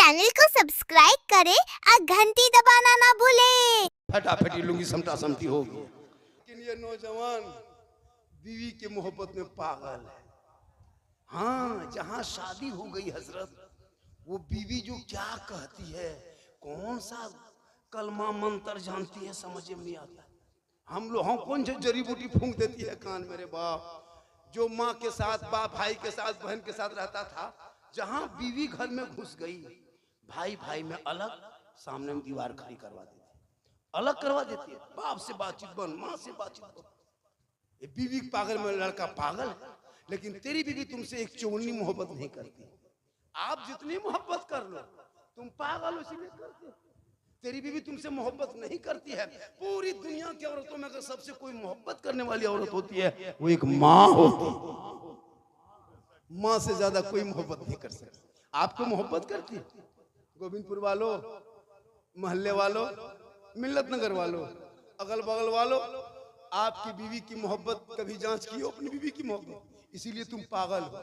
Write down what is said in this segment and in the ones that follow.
Channel को subscribe करें और घंटी दबाना ना भूलें। फटाफटी लूंगी समटा समटी होगी। लेकिन ये नौजवान बीवी के मोहब्बत में पागल है। हाँ, जहाँ शादी हो गई हजरत, वो बीवी जो क्या कहती है, कौन सा कलमा मंत्र जानती है, समझ में नहीं आता। हम कौन सी जड़ी बूटी फूंक देती है कान मेरे बाप। जो माँ के साथ, बाप भाई के साथ, बहन के साथ रहता था, जहाँ बीवी घर में घुस गई, भाई भाई में अलग, सामने में दीवार खड़ी करवा देती है, अलग करवा देती है। बाप से बातचीत बंद, माँ से बातचीत बंद। ये बीवी पागल में लड़का पागल है। लेकिन तेरी बीवी तुमसे एक चौनी मोहब्बत नहीं करती। आप जितनी मोहब्बत कर लो, तुम पागल उसी में करते हो। तेरी बीवी तुमसे मोहब्बत नहीं करती है। पूरी दुनिया की औरतों में अगर सबसे कोई मोहब्बत करने वाली औरत होती है, वो एक माँ होती है। माँ से ज्यादा कोई मोहब्बत नहीं कर सकती। आपको मोहब्बत करती है? गोविंदपुर वालों, मोहल्ले वालों, मिल्लत नगर वालों, अगल बगल वालों, आपकी बीवी की मोहब्बत कभी जांच की हो? अपनी बीवी की मोहब्बत? इसीलिए तुम पागल हो।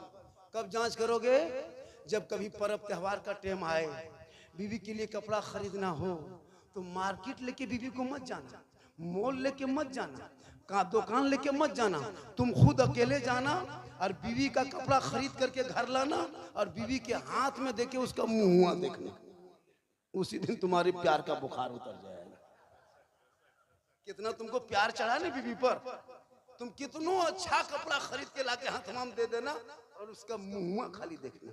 कब जांच करोगे? जब कभी पर्व त्योहार का टाइम आए, बीवी के लिए कपड़ा खरीदना हो, तो मार्केट लेके बीवी को मत जाना, मॉल लेके मत जाना, का दुकान लेके मत जाना। तुम खुद अकेले जाना और बीवी का कपड़ा खरीद करके घर लाना और बीवी के हाथ में देके उसका मुंह देखना। उसी दिन तुम्हारे प्यार का बुखार उतर जाएगा। कितना तुमको प्यार चढ़ा नहीं बीवी पर, तुम कितनो अच्छा कपड़ा खरीद के लाके हाथ में दे देना और उसका मुंह खाली देखना।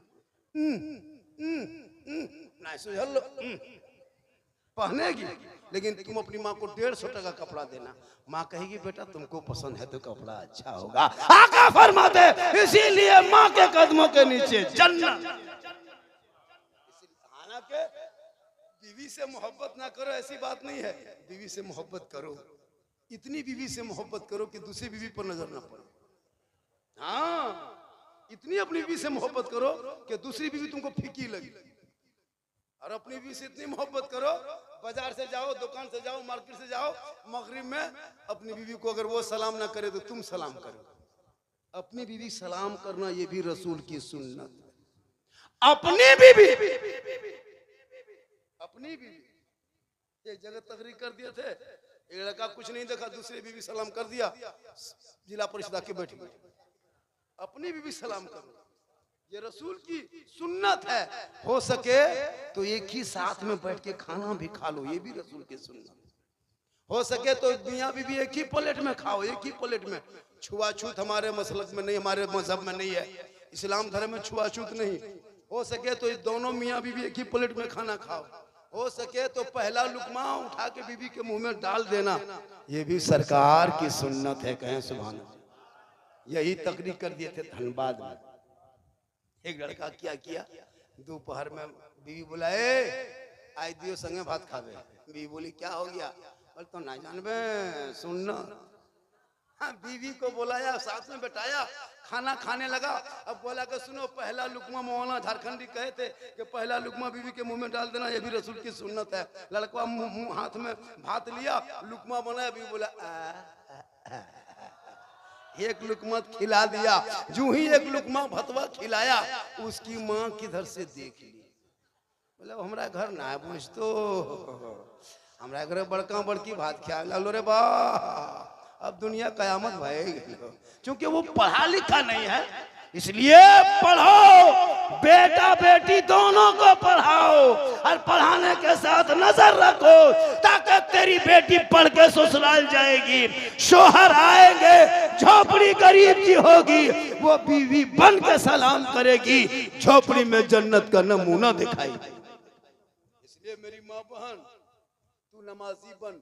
पहनेगी, लेकिन तुम अपनी माँ को 150 टका कपड़ा देना। माँ कहेगी बेटा तुमको पसंद है तो कपड़ा अच्छा होगा। आका फरमाते, इसीलिए माँ के कदमों के नीचे जन्नत। हालांकि बीवी से मोहब्बत ना करो ऐसी बात नहीं है, बीवी से मोहब्बत करो। इतनी बीवी से मोहब्बत करो कि दूसरी बीवी पर नजर ना पड़े। हाँ, इतनी अपनी बीवी से मोहब्बत करो कि दूसरी बीवी तुमको फीकी लगी। और अपनी बीवी से इतनी मोहब्बत करो, बाजार से जाओ, दुकान से जाओ, मार्केट से जाओ, मगरिब में अपनी बीवी को अगर वो सलाम ना करे तो तुम सलाम करो। अपनी बीवी सलाम करना ये भी रसूल की सुन्नत है। अपनी बीवी एक जगह तकरीर कर दिए थे, एक लड़का कुछ नहीं देखा, दूसरी बीवी सलाम कर दिया, जिला परिषद आके बैठ गई। अपनी बीवी सलाम करो, ये रसूल की सुन्नत है। हो सके तो एक ही साथ में बैठ के खाना भी खा लो, ये भी रसूल की सुन्नत। हो सके तो मियां बीवी एक ही प्लेट में खाओ, एक ही प्लेट में। छुआछूत हमारे मसलक में नहीं, हमारे मजहब में नहीं है, इस्लाम धर्म में छुआछूत नहीं। हो सके तो दोनों मियां बीवी एक ही प्लेट में खाना खाओ। हो सके तो पहला लुकमा उठा के बीवी के मुंह में डाल देना, ये भी सरकार की सुन्नत है। कहें सुभान अल्लाह। यही तकरीर कर दिए थे धनबाद में। एक लड़का क्या किया, दोपहर में बीवी बुलाए, आज दियो संगे भात खावे। बीवी बोली क्या हो गया? बोल तो ना जानबे सुनना। हाँ, बीवी को बुलाया, साथ में बैठाया, खाना खाने लगा। अब बोला कि सुनो, पहला लुकमा मौलाना झारखंडी कहे थे कि पहला लुकमा बीवी के मुंह में डाल देना, ये भी रसूल की सुन्नत है। लड़का मुंह हाथ में भात लिया, लुकमा बनाया, बीवी बोला एक लुकमा खिला दिया। जो ही एक लुकमा भतवा खिलाया, उसकी माँ किधर से देख ली। बोले हमारा घर ना पहुँच, तो हमारा घर बड़का बड़की भात खिया लो रे बा। अब दुनिया कयामत भाई, क्योंकि वो पढ़ा लिखा नहीं है। इसलिए पढ़ो, बेटा बेटी दोनों को पढ़ाओ और पढ़ाने के साथ नजर रखो, ताकि तेरी बेटी पढ़ के ससुराल जाएगी, शोहर आएंगे, झोपड़ी गरीब की होगी, वो बीवी बन के सलाम करेगी, झोपड़ी में जन्नत का नमूना दिखाई। इसलिए मेरी माँ बहन, तू नमाजी बन,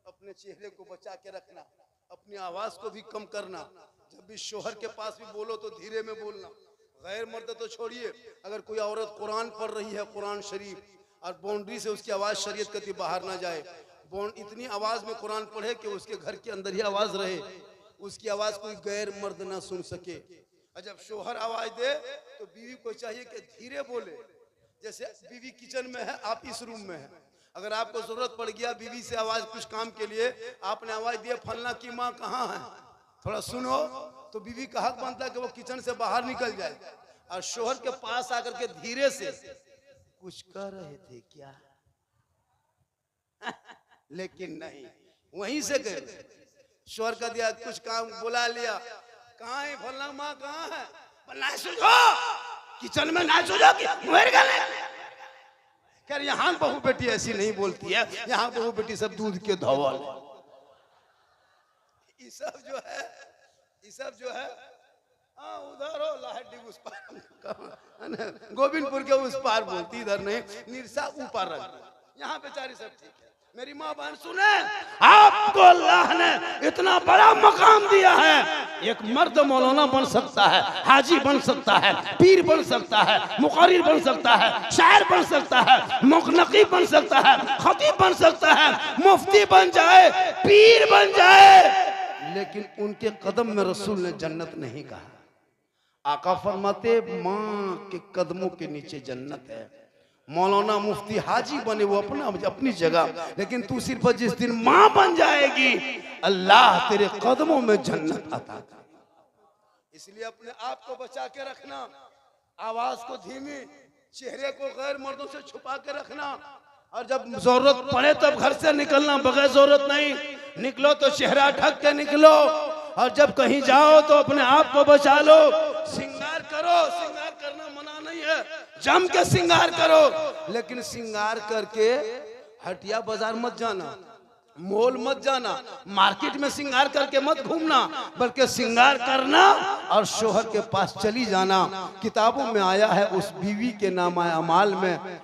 अपने चेहरे को बचा के रखना, अपनी आवाज को भी कम करना। जब भी शोहर के पास भी बोलो तो धीरे में बोलना। गैर मर्द तो छोड़िए, अगर कोई औरत कुरान पढ़ रही है, कुरान शरीफ, और बाउंड्री से उसकी आवाज शरीयत कभी बाहर ना जाए, इतनी आवाज में कुरान पढ़े कि उसके घर के अंदर ही आवाज रहे, उसकी आवाज कोई गैर मर्द ना सुन सके। और जब शोहर आवाज दे तो बीवी को चाहिए कि धीरे बोले। जैसे बीवी किचन में है, आप इस रूम में है, अगर आपको जरूरत पड़ गया बीवी से आवाज कुछ काम के लिए, आपने आवाज दिया फलना की माँ कहाँ है, थोड़ा सुनो, तो बीवी का हक बनता है कि वो किचन से बाहर निकल जाए और शोहर के पास आकर के धीरे से कुछ कर रहे थे क्या? लेकिन नहीं, वहीं से गए स्वर कर दिया, कुछ काम बुला लिया। कहाँ है फलना माँ, कहाँ है? ना सुझो किचन में, ना सुझो खैर यहाँ बहू बेटी ऐसी नहीं बोलती है, यहाँ बहू बेटी सब दूध के धवल। ये सब जो है हाँ उधर हो लाहडी उस पार, गोविंदपुर के उस पार बोलती, इधर नहीं, निरसा ऊपर रख। यहाँ बेचारी सब ठीक है। मेरी माँ बहन सुने, आपको अल्लाह ने इतना बड़ा मकाम दिया है। एक मर्द मौलाना बन सकता है, हाजी बन सकता है, पीर बन सकता है, मुकर्रिर बन सकता है, शायर बन सकता है, मुकनकी बन सकता है, खतीब बन सकता है, मुफ्ती बन जाए, पीर बन जाए, लेकिन उनके कदम में रसूल ने जन्नत नहीं कहा। आका फरमाते माँ के कदमों के नीचे जन्नत है। मौलाना मुफ्ती हाजी बने वो अपनी जगह, लेकिन तू सिर्फ जिस दिन माँ बन जाएगी अल्लाह तेरे कदमों में जन्नत अता करेगा। इसलिए अपने आप को बचा के रखना, आवाज को धीमी, चेहरे को गैर मर्दों से छुपा के रखना, और जब जरूरत पड़े तब घर से निकलना, बगैर जरूरत नहीं निकलो तो चेहरा ढक के निकलो, और जब कहीं जाओ तो अपने आप को बचा लो। सिंगार करो, सिंगार करना मना नहीं है, जम के सिंगार करो, लेकिन सिंगार करके हटिया बाजार मत जाना, मॉल मत जाना, मार्केट में सिंगार करके मत घूमना, बल्कि सिंगार करना और शोहर के पास चली जाना। किताबों में आया है उस बीवी के नामा अमाल में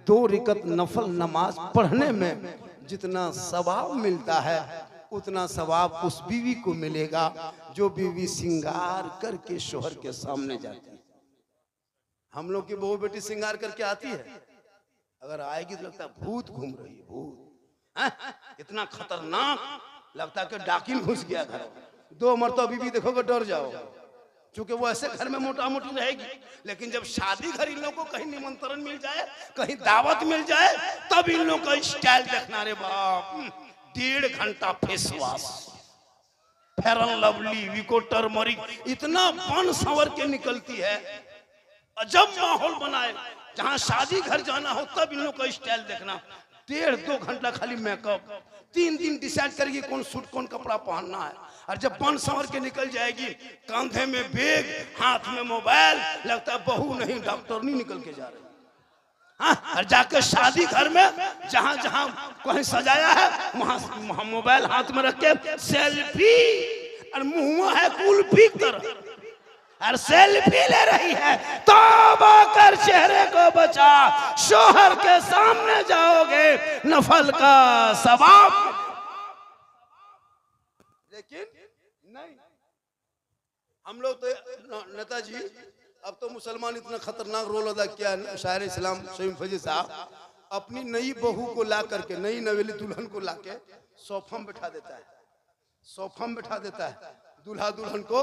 2 रिकत नफल नमाज पढ़ने में जितना सवाब मिलता है उतना सवाब उस बीवी को मिलेगा जो बीवी सिंगार करके शोहर के सामने जाती है। हम लोग की बहू बेटी सिंगार करके आती है, अगर आएगी तो लगता है भूत घूम रही है, भूत इतना खतरनाक लगता है कि डाकिन घुस गया घर। 2 मरतबा बीवी देखोगे डर जाओ, क्योंकि वो ऐसे घर में मोटा मोटी रहेगी। लेकिन जब शादी घर इन लोगों को कहीं निमंत्रण मिल जाए, कहीं दावत मिल जाए, तब इन लोगों का स्टाइल देखना रे बाप। 1.5 घंटा face wash, fair lovely, Vicco turmeric, इतना बन संवर के निकलती है। अजब माहौल बनाए, जहां शादी घर जाना हो तब इन लोगों का स्टाइल देखना। 1.5-2 घंटा खाली मेकअप, 3 दिन डिसाइड करेगी कौन सूट कौन कपड़ा पहनना है। और जब बन संवर के निकल जाएगी, कंधे में बैग, हाथ में मोबाइल, लगता है बहू नहीं डॉक्टर नहीं निकल के जा रही। हाँ, और जाकर शादी घर में जहां जहां कहीं सजाया है वहां मोबाइल हाथ में रख के सेल्फी, और मुंह है कुल्फी की तरह, और सेल्फी ले रही है। तौबा कर, चेहरे को बचा, शोहर के सामने जाओगे नफल का सवाब। लेकिन नहीं, हम लोग तो नेताजी अब तो मुसलमान इतना खतरनाक रोल अदा किया है। शायर इस्लाम शहीद फजील साहब अपनी नई बहू को ला करके, नई नवेली दुल्हन को लाके सोफा में बैठा देता है, सोफा में बैठा देता है, दूल्हा दुल्हन को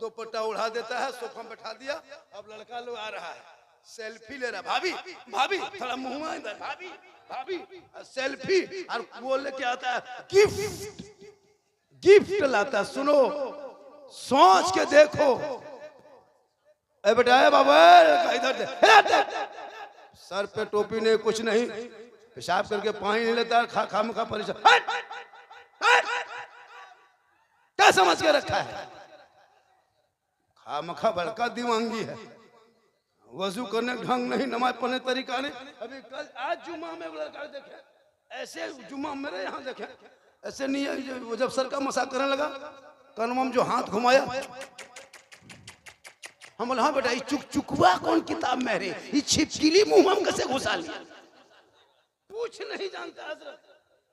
दुपट्टा उड़ा देता है, सोफा में बैठा दिया। अब लड़का लोग आ रहा है, सेल्फी ले रहा है, भाभी भाभी थोड़ा मुंह इधर, भाभी भाभी सेल्फी, और वो लेके आता है गिफ्ट, गिफ्ट लाता है। सुनो, सोच के देखो, ए बेटा बाबा इधर सर पे टोपी नहीं, कुछ नहीं, पेशाब करके पानी नहीं लेता, खा मुखा परेशान, क्या समझ के रखा है? खामखा बड़का दिमागी है, वजू करने ढंग नहीं, नमाज पढ़ने तरीका नहीं। अभी कल आज जुमा में लड़का देखे, ऐसे जुमा मेरे यहाँ देखे, ऐसे नहीं है। वो जब सर का मसाज करने लगा, कनम जो हाथ घुमाया, हम बोले हाँ बेटा ये चुकवा कौन किताब में रे, ये छिपकली मुंह हम कैसे घुसा लिया? कुछ नहीं जानता हजरत,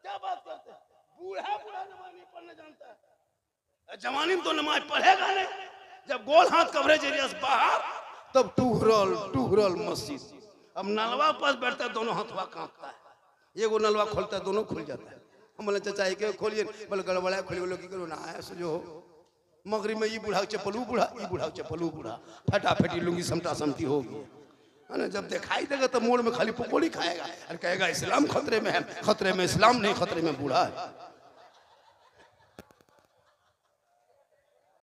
क्या बात करते हैं? बूढ़ा नमाज नहीं पढ़ने जानता है, जवानी में तो नमाज पढ़ेगा नहीं। जब गोल हाथ कवरेज एरिया से बाहर, तब टूहरल मस्जिद। अब नलवा पास बैठता है, दोनों हाथवा कांपता है, ये वो नलवा खोलता है, दोनों खुल जाता है। हम बोले चाचा एक खोलिए, बोले गड़बड़ा खोलिए, बोले करो ना ऐसे जो मगरी में ये बूढ़ा चप्पलू बूढ़ा, ये बूढ़ा चप्पलू बूढ़ा, फटाफटी लूंगी समटा समटी होगी, है ना। जब दिखाई देगा तो मोड़ में खाली पकौड़ी खाएगा और कहेगा इस्लाम खतरे में है। खतरे में इस्लाम नहीं, खतरे में बूढ़ा है।